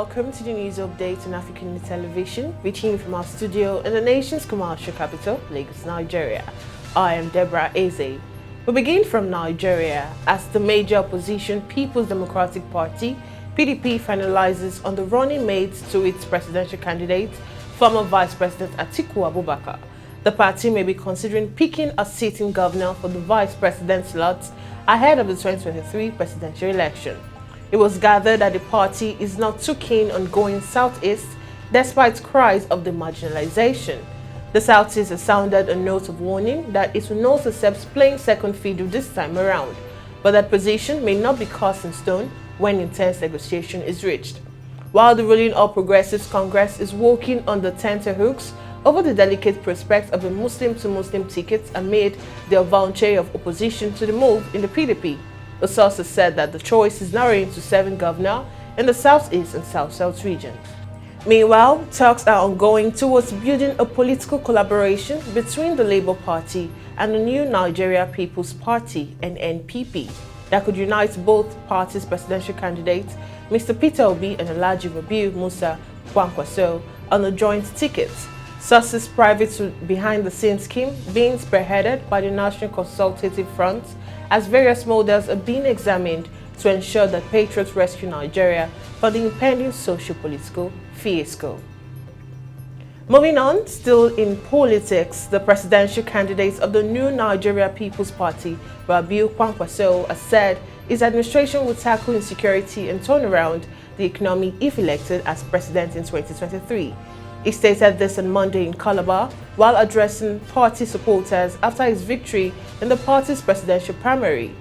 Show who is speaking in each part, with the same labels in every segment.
Speaker 1: welcome to the news update on AFRICUNIA television, reaching from our studio in the nation's commercial capital, Lagos, Nigeria. I am Deborah Ezeh. We begin from Nigeria as the major opposition People's Democratic Party, PDP, finalizes on the running mates to its presidential candidate, former Vice President Atiku Abubakar. The party may be considering picking a sitting governor for the vice president slot ahead of the 2023 presidential election. It was gathered that the party is not too keen on going southeast despite cries of the marginalization. The Southeast has sounded a note of warning that it will not accept playing second fiddle this time around, but that position may not be cast in stone when intense negotiation is reached. While the ruling All Progressives Congress is walking on the tenterhooks over the delicate prospect of a Muslim-to-Muslim ticket amid the avalanche of opposition to the move in the PDP, the sources said that the choice is narrowing to 7 governors in the Southeast and South-South regions. Meanwhile, talks are ongoing towards building a political collaboration between the Labour Party and the new Nigeria People's Party (NNPP) that could unite both parties' presidential candidates, Mr. Peter Obi and Alhaji Rabiu Musa Kwankwaso, on a joint ticket. Sources private to behind-the-scenes scheme being spearheaded by the National Consultative Front, as various models are being examined to ensure that patriots rescue Nigeria from the impending socio-political fiasco. Moving on, still in politics, the presidential candidate of the new Nigeria People's Party, Rabiu Kwankwaso, has said his administration will tackle insecurity and turn around the economy if elected as president in 2023. He stated this on Monday in Calabar while addressing party supporters after his victory in the party's presidential primary.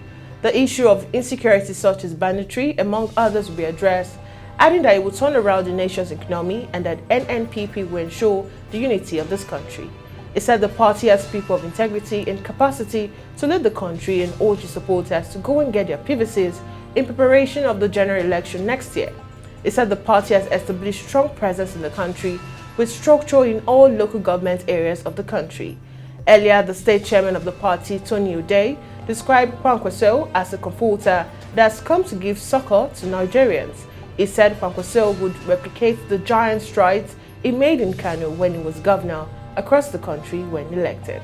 Speaker 1: The issue of insecurity such as banditry, among others, will be addressed, adding that it will turn around the nation's economy and that NNPP will ensure the unity of this country. He said the party has people of integrity and capacity to lead the country and urged his supporters to go and get their PVCs in preparation of the general election next year. He said the party has established strong presence in the country with structure in all local government areas of the country. Earlier, the state chairman of the party, Tony O'Day, described Kwankwaso as a comforter that has come to give succor to Nigerians. He said Kwankwaso would replicate the giant strides he made in Kano when he was governor across the country when elected.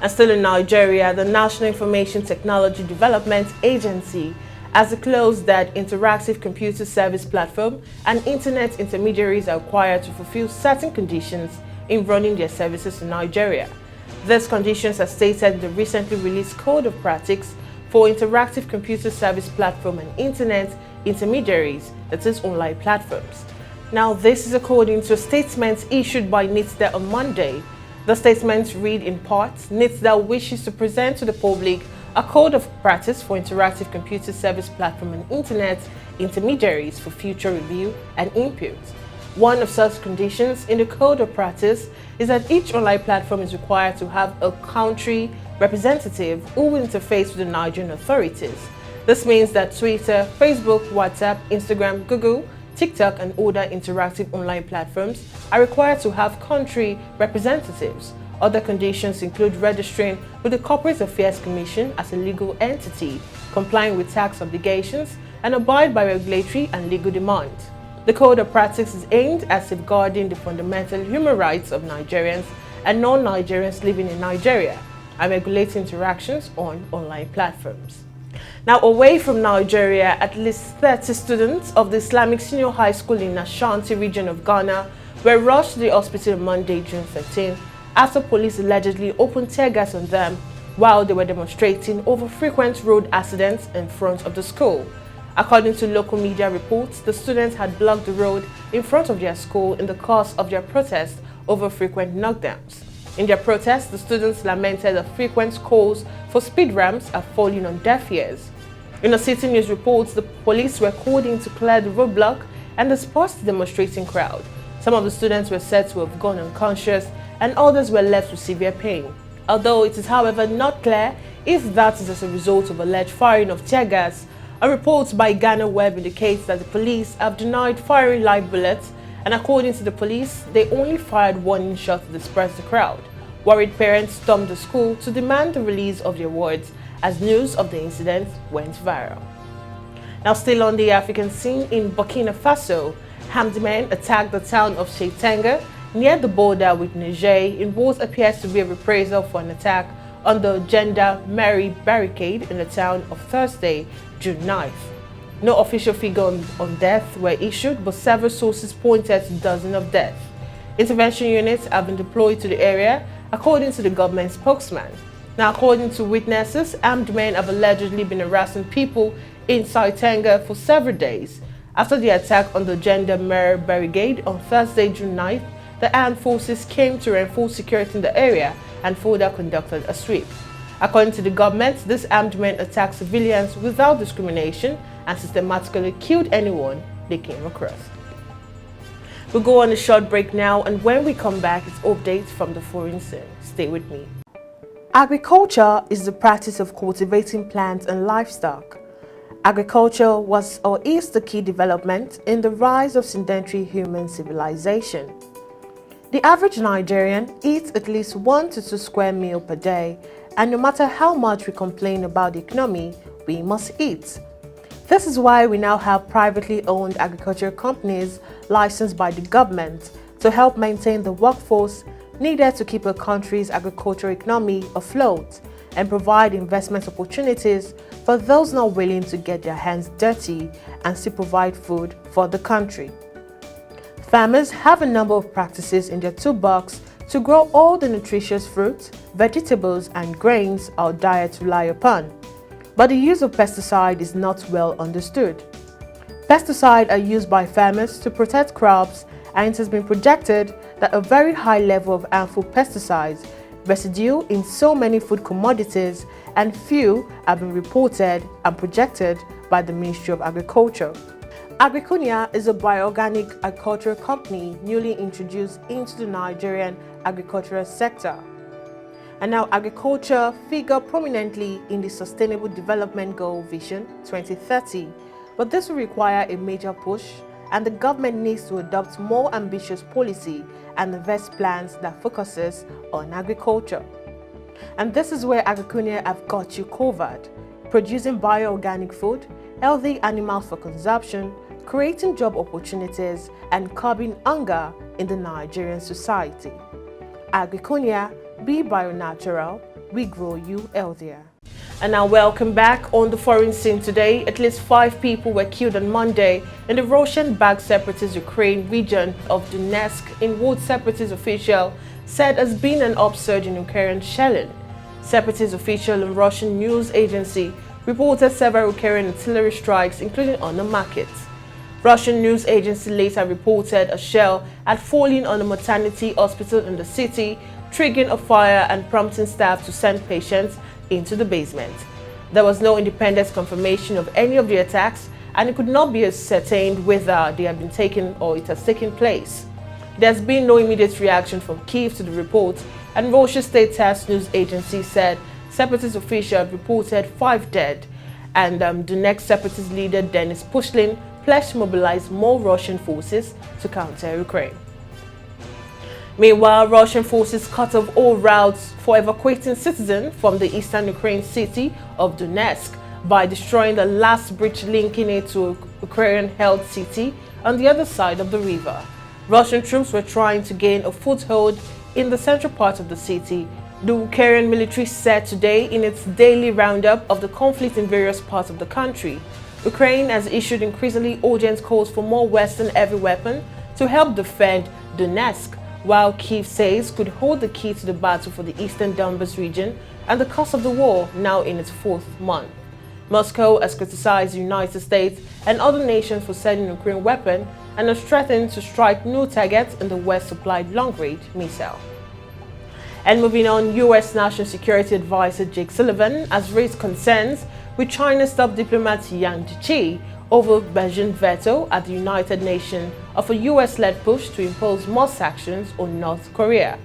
Speaker 1: And still in Nigeria, the National Information Technology Development Agency has disclosed that interactive computer service platform and internet intermediaries are required to fulfill certain conditions in running their services in Nigeria. These conditions are stated in the recently released Code of Practice for Interactive Computer Service Platform and Internet Intermediaries, that is, online platforms. Now, this is according to a statement issued by NITSDA on Monday. The statement read in part, NITSDA wishes to present to the public a code of practice for interactive computer service platform and internet intermediaries for future review and input. One of such conditions in the code of practice is that each online platform is required to have a country representative who will interface with the Nigerian authorities. This means that Twitter, Facebook, WhatsApp, Instagram, Google, TikTok, and other interactive online platforms are required to have country representatives. Other conditions include registering with the Corporate Affairs Commission as a legal entity, complying with tax obligations, and abide by regulatory and legal demands. The Code of Practice is aimed at safeguarding the fundamental human rights of Nigerians and non-Nigerians living in Nigeria and regulating interactions on online platforms. Now, away from Nigeria, at least 30 students of the Islamic Senior High School in Ashanti region of Ghana were rushed to the hospital on Monday, June 13, after police allegedly opened tear gas on them while they were demonstrating over frequent road accidents in front of the school. According to local media reports, the students had blocked the road in front of their school in the course of their protest over frequent knockdowns. In their protest, the students lamented that frequent calls for speed ramps are falling on deaf ears. In a City News reports, the police were called in to clear the roadblock and disperse the demonstrating crowd. Some of the students were said to have gone unconscious and others were left with severe pain. Although it is, however, not clear if that is as a result of alleged firing of tear gas, a report by Ghana Web indicates that the police have denied firing live bullets, and according to the police, they only fired warning shots to disperse the crowd. Worried parents stormed the school to demand the release of their wards as news of the incident went viral. Now, still on the African scene, in Burkina Faso, armed men attacked the town of Sheitanga near the border with Niger in what appears to be a reprisal for an attack on the Gendarmerie barricade in the town of Thursday, June 9th. No official figure on deaths were issued, but several sources pointed to dozens of deaths. Intervention units have been deployed to the area, according to the government spokesman. Now, according to witnesses, armed men have allegedly been harassing people in Sheitanga for several days. After the attack on the Gendarmerie barricade on Thursday, June 9th, the armed forces came to reinforce security in the area and further conducted a sweep. According to the government, these armed men attacked civilians without discrimination and systematically killed anyone they came across. We'll go on a short break now, and when we come back, it's updates from the foreign scene. Stay with me. Agriculture is the practice of cultivating plants and livestock. Agriculture was or is the key development in the rise of sedentary human civilization. The average Nigerian eats at least 1 to 2 square meals per day, and no matter how much we complain about the economy, we must eat. This is why we now have privately owned agricultural companies licensed by the government to help maintain the workforce needed to keep a country's agricultural economy afloat and provide investment opportunities for those not willing to get their hands dirty and still provide food for the country. Farmers have a number of practices in their toolbox to grow all the nutritious fruits, vegetables, and grains our diets rely upon. But the use of pesticide is not well understood. Pesticides are used by farmers to protect crops, and it has been projected that a very high level of harmful pesticides residue in so many food commodities, and few have been reported and projected by the Ministry of Agriculture. AFRICUNIA is a bioorganic agricultural company newly introduced into the Nigerian agricultural sector. And now agriculture figures prominently in the Sustainable Development Goal Vision 2030, but this will require a major push, and the government needs to adopt more ambitious policy and invest plans that focuses on agriculture. And this is where AFRICUNIA have got you covered, producing bioorganic food, healthy animals for consumption, creating job opportunities, and curbing hunger in the Nigerian society. AFRICUNIA, be bio-natural, we grow you healthier. And now welcome back. On the foreign scene today, at least 5 people were killed on Monday in the Russian-backed separatist Ukraine region of Donetsk in what separatist official said has been an upsurge in Ukrainian shelling. Separatist official and Russian news agency reported several Ukrainian artillery strikes, including on the markets. Russian news agency later reported a shell had fallen on a maternity hospital in the city, triggering a fire and prompting staff to send patients into the basement. There was no independent confirmation of any of the attacks, and it could not be ascertained whether they had been taken or it has taken place. There's been no immediate reaction from Kyiv to the report, and Russia State TASS news agency said separatist officials reported 5 dead, and the next separatist leader, Denis Pushlin, pledged to mobilize more Russian forces to counter Ukraine. Meanwhile, Russian forces cut off all routes for evacuating citizens from the eastern Ukraine city of Donetsk by destroying the last bridge linking it to a Ukrainian-held city on the other side of the river. Russian troops were trying to gain a foothold in the central part of the city. The Ukrainian military said today in its daily roundup of the conflict in various parts of the country. Ukraine has issued increasingly urgent calls for more Western heavy weapons to help defend Donetsk, while Kyiv says could hold the key to the battle for the eastern Donbas region and the cause of the war now in its 4th month. Moscow has criticized the United States and other nations for sending Ukraine weapons and has threatened to strike new targets in the West-supplied long-range missile. And moving on, U.S. National Security Advisor Jake Sullivan has raised concerns with China's top diplomat Yang Jiechi over Beijing's veto at the United Nations of a U.S.-led push to impose more sanctions on North Korea.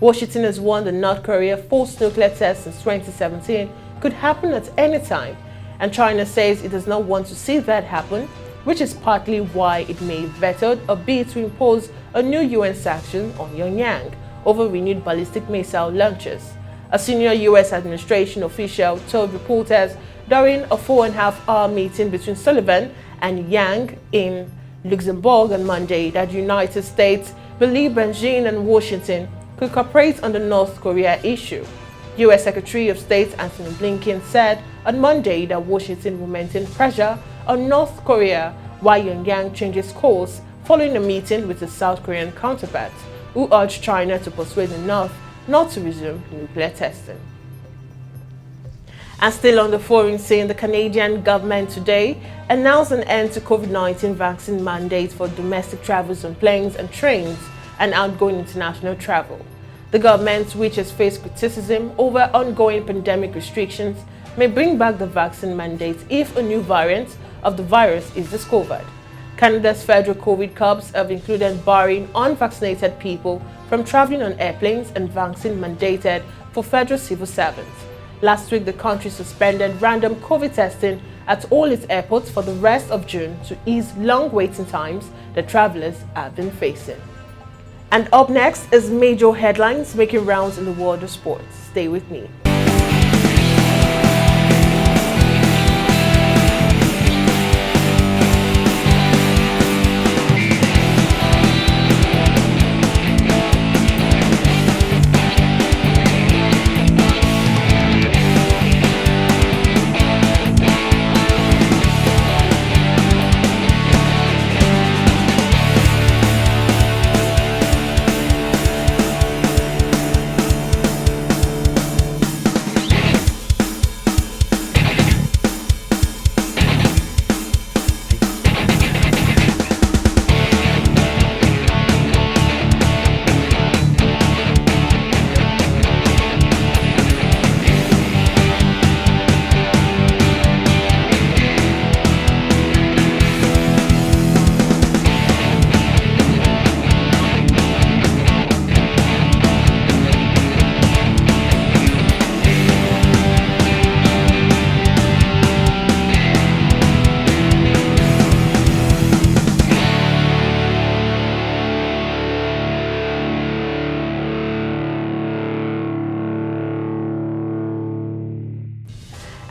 Speaker 1: Washington has warned that North Korea's forced nuclear test since 2017 could happen at any time, and China says it does not want to see that happen, which is partly why it may have vetoed a bid to impose a new UN sanction on Pyongyang over renewed ballistic missile launches. A senior U.S. administration official told reporters during a 4.5-hour meeting between Sullivan and Yang in Luxembourg on Monday that the United States believe Beijing and Washington could cooperate on the North Korea issue. U.S. Secretary of State Antony Blinken said on Monday that Washington will maintain pressure on North Korea while Pyongyang changes course following a meeting with his South Korean counterpart, who urged China to persuade the North not to resume nuclear testing. And still on the foreign scene, the Canadian government today announced an end to COVID-19 vaccine mandates for domestic travels on planes and trains and outgoing international travel. The government, which has faced criticism over ongoing pandemic restrictions, may bring back the vaccine mandates if a new variant of the virus is discovered. Canada's federal COVID curbs have included barring unvaccinated people from traveling on airplanes and vaccine mandated for federal civil servants. Last week, the country suspended random COVID testing at all its airports for the rest of June to ease long waiting times that travelers have been facing. And up next is major headlines making rounds in the world of sports. Stay with me.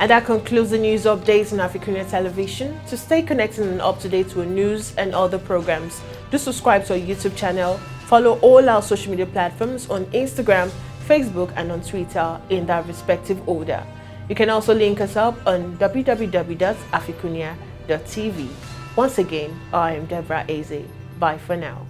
Speaker 1: And that concludes the news updates on AFRICUNIA television. To stay connected and up to date with news and other programs, do subscribe to our YouTube channel, follow all our social media platforms on Instagram, Facebook and on Twitter in that respective order. You can also link us up on www.africunia.tv. Once again, I am Deborah Ezeh. Bye for now.